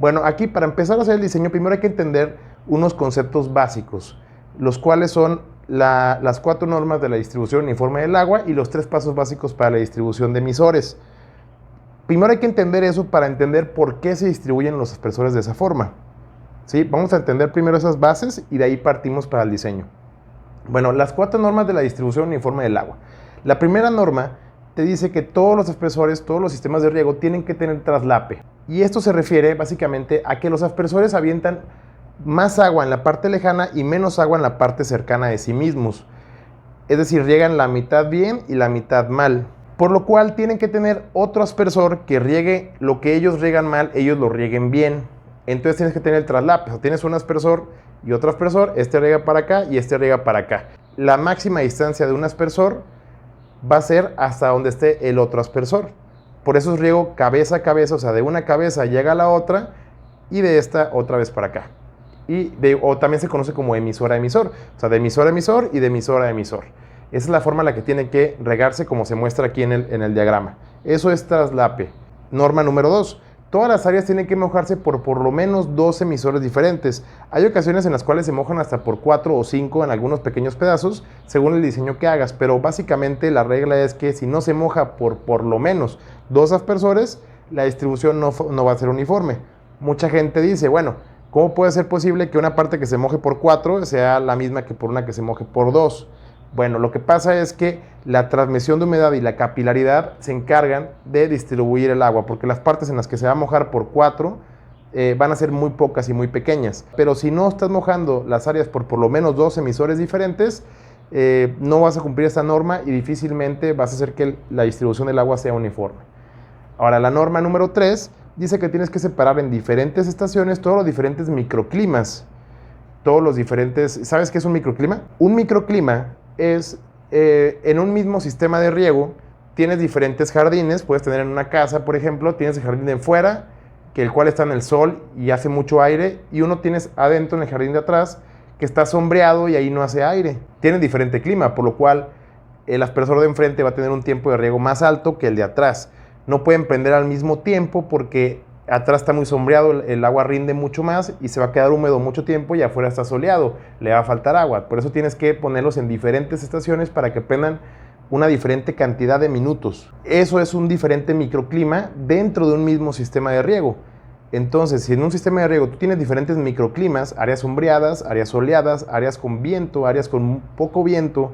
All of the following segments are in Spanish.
Bueno, aquí para empezar a hacer el diseño, primero hay que entender unos conceptos básicos, los cuales son las 4 normas de la distribución uniforme del agua y los 3 pasos básicos para la distribución de emisores. Primero hay que entender eso para entender por qué se distribuyen los aspersores de esa forma. ¿Sí? Vamos a entender primero esas bases y de ahí partimos para el diseño. Bueno, las 4 normas de la distribución uniforme del agua. La primera norma te dice que todos los aspersores, todos los sistemas de riego tienen que tener traslape. Y esto se refiere básicamente a que los aspersores avientan más agua en la parte lejana y menos agua en la parte cercana de sí mismos. Es decir, riegan la mitad bien y la mitad mal. Por lo cual tienen que tener otro aspersor que riegue lo que ellos riegan mal, ellos lo rieguen bien. Entonces tienes que tener el traslape. O sea, tienes un aspersor y otro aspersor, este riega para acá y este riega para acá. La máxima distancia de un aspersor va a ser hasta donde esté el otro aspersor. Por eso es riego cabeza a cabeza, o sea, de una cabeza llega a la otra y de esta otra vez para acá. O también se conoce como emisor a emisor, o sea, de emisor a emisor y de emisor a emisor. Esa es la forma en la que tiene que regarse, como se muestra aquí en el diagrama. Eso es traslape. Norma número 2. Todas las áreas tienen que mojarse por lo menos 2 emisores diferentes. Hay ocasiones en las cuales se mojan hasta por 4 o 5 en algunos pequeños pedazos, según el diseño que hagas. Pero básicamente la regla es que si no se moja por lo menos 2 aspersores, la distribución no va a ser uniforme. Mucha gente dice, bueno, ¿cómo puede ser posible que una parte que se moje por 4 sea la misma que por una que se moje por 2? Bueno, lo que pasa es que la transmisión de humedad y la capilaridad se encargan de distribuir el agua, porque las partes en las que se va a mojar por 4 van a ser muy pocas y muy pequeñas. Pero si no estás mojando las áreas por lo menos 2 emisores diferentes, no vas a cumplir esta norma y difícilmente vas a hacer que la distribución del agua sea uniforme. Ahora, la norma número 3 dice que tienes que separar en diferentes estaciones todos los diferentes microclimas. Todos los diferentes... ¿Sabes qué es un microclima? Un microclima es en un mismo sistema de riego tienes diferentes jardines. Puedes tener en una casa, por ejemplo, tienes el jardín de fuera, que el cual está en el sol y hace mucho aire, y uno tienes adentro en el jardín de atrás que está sombreado y ahí no hace aire. Tienen diferente clima, por lo cual el aspersor de enfrente va a tener un tiempo de riego más alto que el de atrás. No pueden prender al mismo tiempo porque atrás está muy sombreado, el agua rinde mucho más y se va a quedar húmedo mucho tiempo y afuera está soleado, le va a faltar agua. Por eso tienes que ponerlos en diferentes estaciones para que prendan una diferente cantidad de minutos. Eso es un diferente microclima dentro de un mismo sistema de riego. Entonces, si en un sistema de riego tú tienes diferentes microclimas, áreas sombreadas, áreas soleadas, áreas con viento, áreas con poco viento,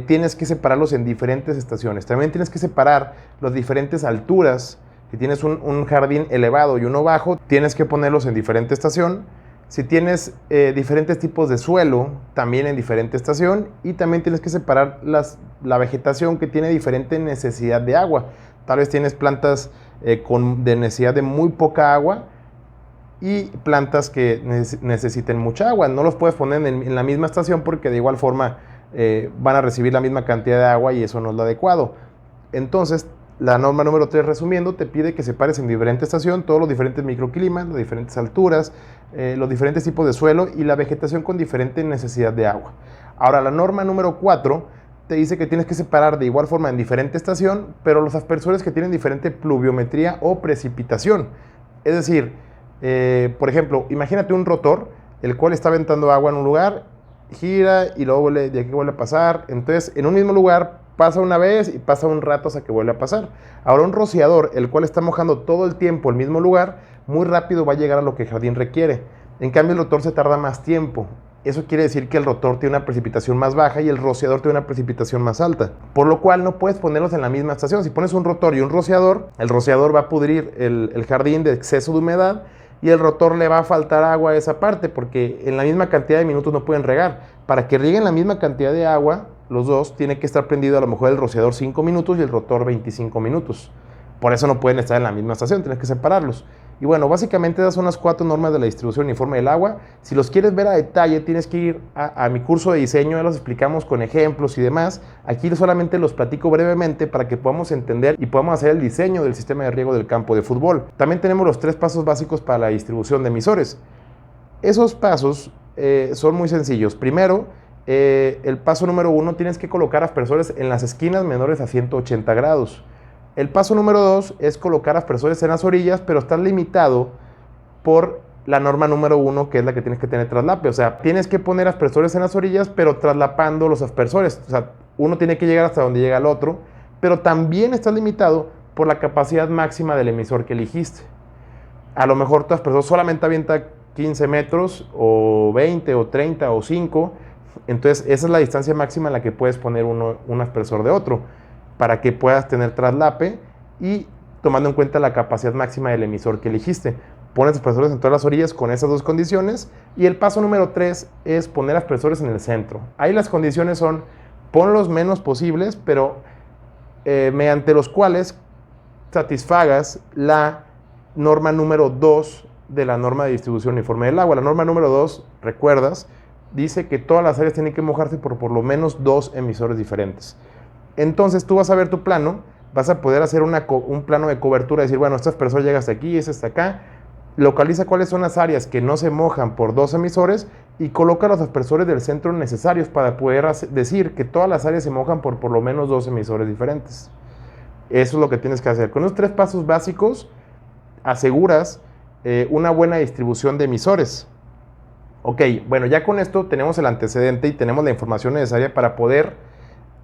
tienes que separarlos en diferentes estaciones. También tienes que separar las diferentes alturas. Si tienes un jardín elevado y uno bajo, tienes que ponerlos en diferente estación. Si tienes diferentes tipos de suelo, también en diferente estación. Y también tienes que separar la vegetación que tiene diferente necesidad de agua. Tal vez tienes plantas de necesidad de muy poca agua y plantas que necesiten mucha agua. No los puedes poner en la misma estación porque de igual forma van a recibir la misma cantidad de agua y eso no es lo adecuado. Entonces, la norma número 3, resumiendo, te pide que separes en diferente estación todos los diferentes microclimas, las diferentes alturas, los diferentes tipos de suelo y la vegetación con diferente necesidad de agua. Ahora, la norma número 4 te dice que tienes que separar de igual forma en diferente estación, pero los aspersores que tienen diferente pluviometría o precipitación. Es decir, por ejemplo, imagínate un rotor, el cual está aventando agua en un lugar, gira y luego de aquí vuelve a pasar. Entonces, en un mismo lugar pasa una vez y pasa un rato hasta que vuelve a pasar. Ahora, un rociador, el cual está mojando todo el tiempo el mismo lugar, muy rápido va a llegar a lo que el jardín requiere. En cambio, el rotor se tarda más tiempo. Eso quiere decir que el rotor tiene una precipitación más baja y el rociador tiene una precipitación más alta. Por lo cual no puedes ponerlos en la misma estación. Si pones un rotor y un rociador, el rociador va a pudrir el jardín de exceso de humedad y el rotor le va a faltar agua a esa parte porque en la misma cantidad de minutos no pueden regar. Para que rieguen la misma cantidad de agua, los dos tienen que estar prendido a lo mejor el rociador 5 minutos y el rotor 25 minutos. Por eso no pueden estar en la misma estación, tienes que separarlos. Y bueno, básicamente esas son las 4 normas de la distribución uniforme del agua. Si los quieres ver a detalle, tienes que ir a mi curso de diseño, ya los explicamos con ejemplos y demás. Aquí solamente los platico brevemente para que podamos entender y podamos hacer el diseño del sistema de riego del campo de fútbol. También tenemos los 3 pasos básicos para la distribución de emisores. Esos pasos son muy sencillos. Primero, el paso número 1, tienes que colocar aspersores en las esquinas menores a 180 grados. El paso número 2 es colocar aspersores en las orillas, pero estás limitado por la norma número 1, que es la que tienes que tener traslape. O sea, tienes que poner aspersores en las orillas, pero traslapando los aspersores. O sea, uno tiene que llegar hasta donde llega el otro, pero también estás limitado por la capacidad máxima del emisor que elegiste. A lo mejor tu aspersor solamente avienta 15 metros, o 20, o 30, o 5. Entonces, esa es la distancia máxima en la que puedes poner un aspersor de otro, para que puedas tener traslape y tomando en cuenta la capacidad máxima del emisor que elegiste. Pones aspersores en todas las orillas con esas dos condiciones. Y el paso número 3 es poner aspersores en el centro. Ahí las condiciones son, pon los menos posibles, pero mediante los cuales satisfagas la norma número 2 de la norma de distribución uniforme del agua. La norma número 2, recuerdas, dice que todas las áreas tienen que mojarse por lo menos 2 emisores diferentes. Entonces tú vas a ver tu plano, vas a poder hacer un plano de cobertura, decir, bueno, este aspersor llega hasta aquí, este hasta acá, localiza cuáles son las áreas que no se mojan por 2 emisores y coloca los aspersores del centro necesarios para poder decir que todas las áreas se mojan por lo menos 2 emisores diferentes. Eso es lo que tienes que hacer. Con esos 3 pasos básicos aseguras una buena distribución de emisores. Ok, bueno, ya con esto tenemos el antecedente y tenemos la información necesaria para poder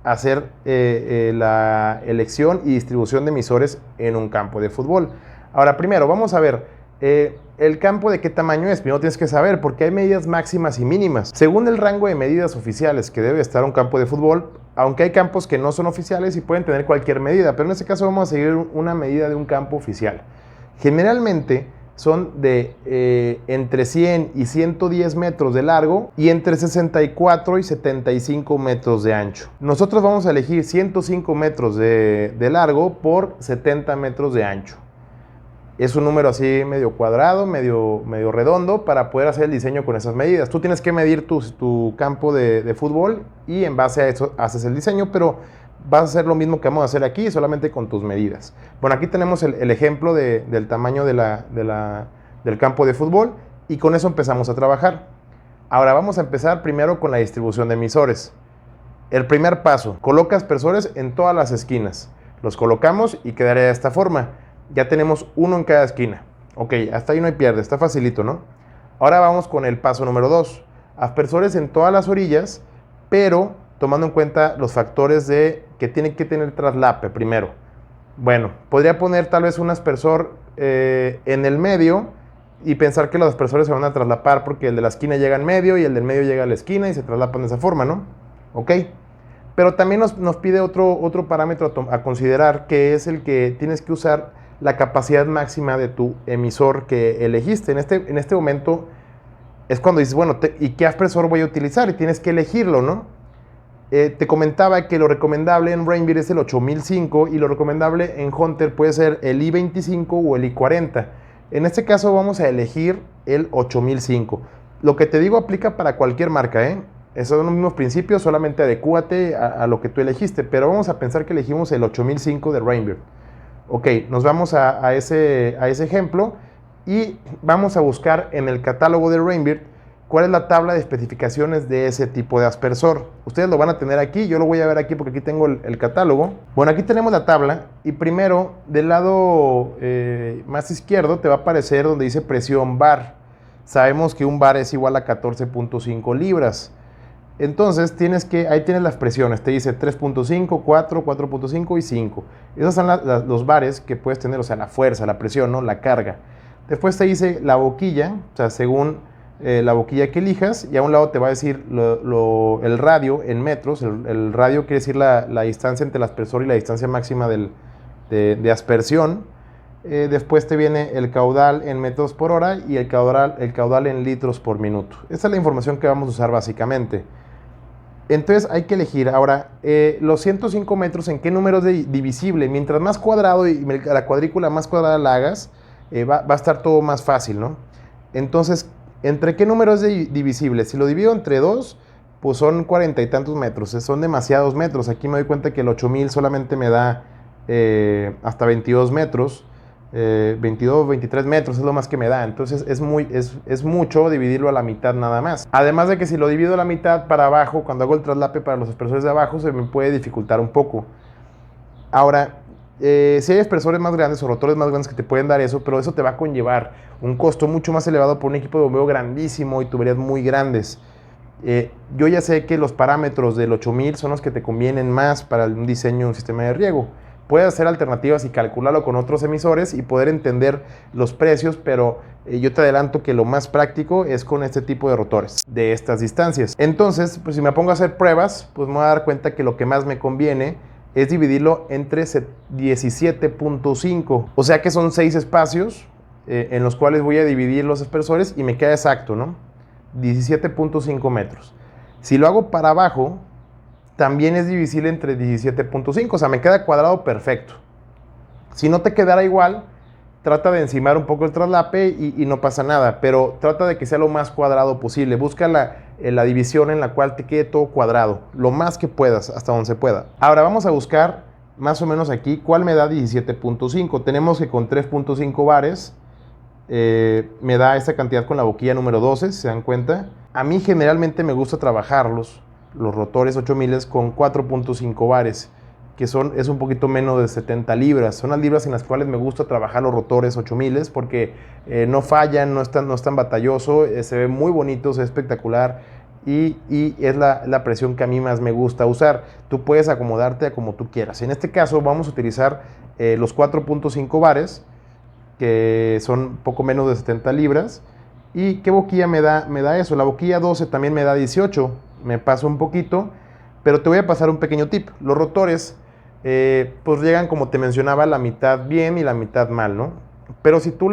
hacer la elección y distribución de emisores en un campo de fútbol. Ahora, primero, vamos a ver el campo de qué tamaño es. Primero tienes que saber, porque hay medidas máximas y mínimas. Según el rango de medidas oficiales que debe estar un campo de fútbol, aunque hay campos que no son oficiales y pueden tener cualquier medida, pero en este caso vamos a seguir una medida de un campo oficial. Generalmente son de entre 100 y 110 metros de largo y entre 64 y 75 metros de ancho. Nosotros vamos a elegir 105 metros de largo por 70 metros de ancho. Es un número así medio cuadrado, medio redondo, para poder hacer el diseño con esas medidas. Tú tienes que medir tu campo de fútbol y en base a eso haces el diseño, pero vas a hacer lo mismo que vamos a hacer aquí, solamente con tus medidas. Bueno, aquí tenemos el ejemplo del tamaño del campo de fútbol y con eso empezamos a trabajar. Ahora vamos a empezar primero con la distribución de emisores. El primer paso, coloca aspersores en todas las esquinas. Los colocamos y quedaría de esta forma. Ya tenemos uno en cada esquina. Ok, hasta ahí no hay pierde, está facilito, ¿no? Ahora vamos con el paso número 2. Aspersores en todas las orillas, pero tomando en cuenta los factores que tienen que tener traslape primero. Bueno, podría poner tal vez un aspersor en el medio y pensar que los aspersores se van a traslapar porque el de la esquina llega en medio y el del medio llega a la esquina y se traslapan de esa forma, ¿no? Ok. Pero también nos pide otro parámetro a considerar, que es el que tienes que usar la capacidad máxima de tu emisor que elegiste. En este momento es cuando dices, bueno, ¿y qué aspersor voy a utilizar? Y tienes que elegirlo, ¿no? Te comentaba que lo recomendable en Rainbeer es el 8005 y lo recomendable en Hunter puede ser el I25 o el I40. En este caso vamos a elegir el 8005. Lo que te digo aplica para cualquier marca, ¿eh? Esos son los mismos principios, solamente adecúate a lo que tú elegiste, pero vamos a pensar que elegimos el 8005 de Rainbeer. Ok, nos vamos a ese ejemplo y vamos a buscar en el catálogo de Rainbeer cuál es la tabla de especificaciones de ese tipo de aspersor. Ustedes lo van a tener aquí, yo lo voy a ver aquí porque aquí tengo el catálogo. Bueno, aquí tenemos la tabla y primero del lado más izquierdo te va a aparecer donde dice presión bar. Sabemos que un bar es igual a 14.5 libras. Entonces ahí tienes las presiones, te dice 3.5, 4, 4.5 y 5. Esos son los bares que puedes tener, o sea, la fuerza, la presión, ¿no? La carga. Después te dice la boquilla, o sea, según la boquilla que elijas, y a un lado te va a decir el radio en metros. El radio quiere decir la distancia entre el aspersor y la distancia máxima de aspersión. Después te viene el caudal en metros por hora y el caudal en litros por minuto. Esta es la información que vamos a usar básicamente. Entonces hay que elegir ahora los 105 metros en qué número es divisible. Mientras más cuadrado y la cuadrícula más cuadrada la hagas, va a estar todo más fácil, ¿no? Entonces, ¿entre qué número es divisible? Si lo divido entre 2, pues son 40 y tantos metros. Son demasiados metros. Aquí me doy cuenta que el 8000 solamente me da hasta 22 metros. 22, 23 metros es lo más que me da. Entonces es mucho dividirlo a la mitad nada más. Además de que si lo divido a la mitad para abajo, cuando hago el traslape para los aspersores de abajo, se me puede dificultar un poco. Ahora, Sí hay aspersores más grandes o rotores más grandes que te pueden dar eso, pero eso te va a conllevar un costo mucho más elevado por un equipo de bombeo grandísimo y tuberías muy grandes. Yo ya sé que los parámetros del 8000 son los que te convienen más para un diseño de un sistema de riego. Puedes hacer alternativas y calcularlo con otros emisores y poder entender los precios, pero yo te adelanto que lo más práctico es con este tipo de rotores de estas distancias. Entonces, pues si me pongo a hacer pruebas, pues me voy a dar cuenta que lo que más me conviene es dividirlo entre 17.5, o sea que son 6 espacios en los cuales voy a dividir los aspersores y me queda exacto, ¿no? 17.5 metros. Si lo hago para abajo, también es divisible entre 17.5, o sea, me queda cuadrado perfecto. Si no te quedara igual, trata de encimar un poco el traslape y no pasa nada, pero trata de que sea lo más cuadrado posible. Busca la división en la cual te quede todo cuadrado, lo más que puedas, hasta donde se pueda. Ahora vamos a buscar más o menos aquí cuál me da 17.5. Tenemos que con 3.5 bares me da esta cantidad con la boquilla número 12, si se dan cuenta. A mí generalmente me gusta trabajarlos, los rotores 8000 con 4.5 bares, que es un poquito menos de 70 libras. Son las libras en las cuales me gusta trabajar los rotores 8000 porque no fallan, no es tan batalloso, se ve muy bonito, se ve espectacular y es la presión que a mí más me gusta usar. Tú puedes acomodarte a como tú quieras. En este caso vamos a utilizar los 4.5 bares, que son poco menos de 70 libras. ¿Y qué boquilla me da eso? La boquilla 12 también me da 18, me paso un poquito, pero te voy a pasar un pequeño tip. Los rotores pues llegan, como te mencionaba, la mitad bien y la mitad mal, ¿no? Pero si tú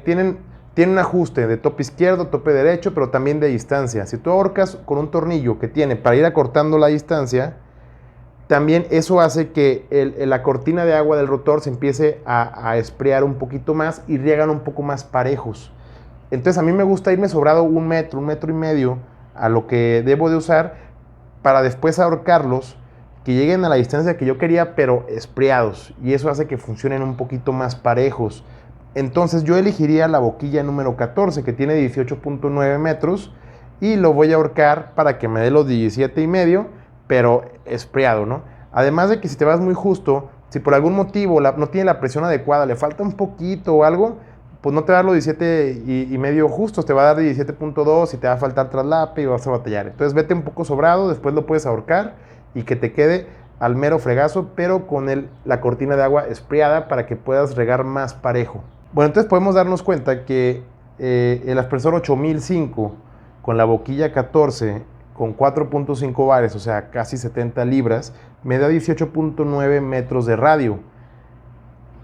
tienen un ajuste de tope izquierdo, tope derecho, pero también de distancia. Si tú ahorcas con un tornillo que tiene para ir acortando la distancia, también eso hace que la cortina de agua del rotor se empiece a esprear un poquito más y riegan un poco más parejos. Entonces a mí me gusta irme sobrado un metro y medio a lo que debo de usar para después ahorcarlos, que lleguen a la distancia que yo quería, pero espreados. Y eso hace que funcionen un poquito más parejos. Entonces yo elegiría la boquilla número 14, que tiene 18.9 metros, y lo voy a ahorcar para que me dé los 17 y medio, pero espreado, ¿no? Además de que si te vas muy justo, si por algún motivo no tiene la presión adecuada, le falta un poquito o algo, pues no te va a dar los 17 y medio justos, te va a dar 17.2 y te va a faltar traslape y vas a batallar. Entonces vete un poco sobrado, después lo puedes ahorcar y que te quede al mero fregazo, pero con la cortina de agua espreada para que puedas regar más parejo. Bueno, entonces podemos darnos cuenta que el aspersor 8005 con la boquilla 14 con 4.5 bares, o sea, casi 70 libras, me da 18.9 metros de radio.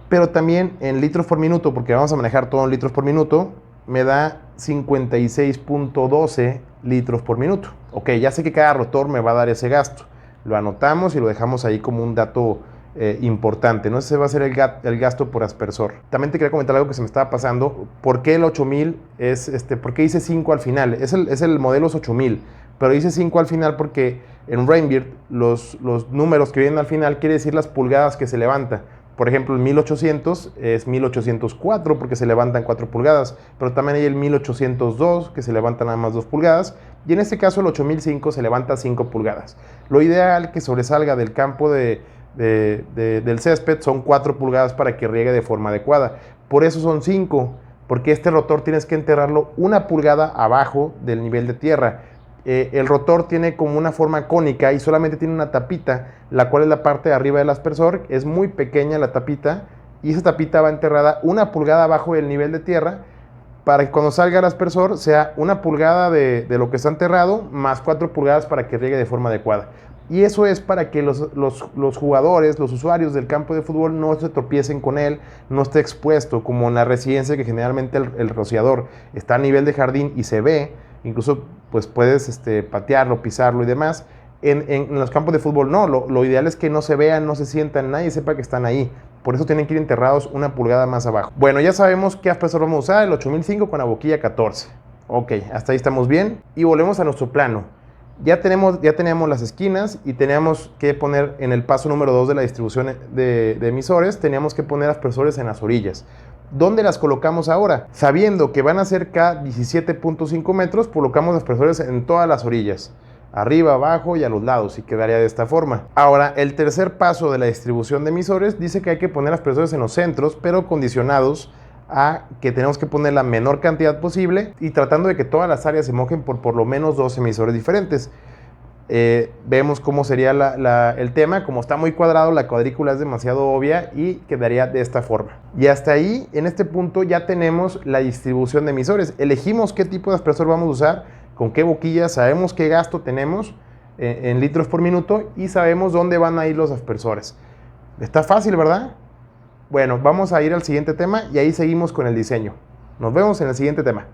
Pero también en litros por minuto, porque vamos a manejar todo en litros por minuto, me da 56.12 litros por minuto. Ok, ya sé que cada rotor me va a dar ese gasto. Lo anotamos y lo dejamos ahí como un dato importante, ¿no? Ese va a ser el gasto por aspersor. También te quería comentar algo que se me estaba pasando. ¿Por qué el 8000 por qué hice 5 al final? Es el modelo 8000, pero hice 5 al final porque en Rainbird los números que vienen al final quiere decir las pulgadas que se levanta. Por ejemplo, el 1800 es 1804 porque se levantan 4 pulgadas, pero también hay el 1802 que se levanta nada más 2 pulgadas, y en este caso el 8005 se levanta 5 pulgadas. Lo ideal que sobresalga del campo del césped son 4 pulgadas para que riegue de forma adecuada. Por eso son 5, porque este rotor tienes que enterrarlo 1 pulgada abajo del nivel de tierra. El rotor tiene como una forma cónica y solamente tiene una tapita, la cual es la parte de arriba del aspersor. Es muy pequeña la tapita y esa tapita va enterrada 1 pulgada abajo del nivel de tierra para que cuando salga el aspersor sea 1 pulgada de lo que está enterrado más 4 pulgadas para que riegue de forma adecuada. Y eso es para que los jugadores, los usuarios del campo de fútbol no se tropiecen con él, no esté expuesto como en la residencia, que generalmente el rociador está a nivel de jardín y se ve. Incluso pues puedes patearlo, pisarlo y demás. En los campos de fútbol no, lo ideal es que no se vean, no se sientan, nadie sepa que están ahí. Por eso tienen que ir enterrados 1 pulgada más abajo. Bueno, ya sabemos qué aspersor vamos a usar, el 8005 con la boquilla 14. Ok, hasta ahí estamos bien. Y volvemos a nuestro plano. Ya teníamos las esquinas y teníamos que poner en el paso número 2 de la distribución de emisores, teníamos que poner aspersores en las orillas. ¿Dónde las colocamos ahora? Sabiendo que van a ser cada 17.5 metros, colocamos aspersores en todas las orillas. arriba, abajo y a los lados, y quedaría de esta forma. Ahora, el tercer paso de la distribución de emisores dice que hay que poner aspersores en los centros, pero condicionados a que tenemos que poner la menor cantidad posible y tratando de que todas las áreas se mojen por lo menos 2 emisores diferentes. Vemos cómo sería el tema. Como está muy cuadrado, la cuadrícula es demasiado obvia y quedaría de esta forma. Y hasta ahí, en este punto, ya tenemos la distribución de emisores. Elegimos qué tipo de aspersor vamos a usar, con qué boquilla, sabemos qué gasto tenemos en litros por minuto y sabemos dónde van a ir los aspersores. Está fácil, ¿verdad? Bueno, vamos a ir al siguiente tema y ahí seguimos con el diseño. Nos vemos en el siguiente tema.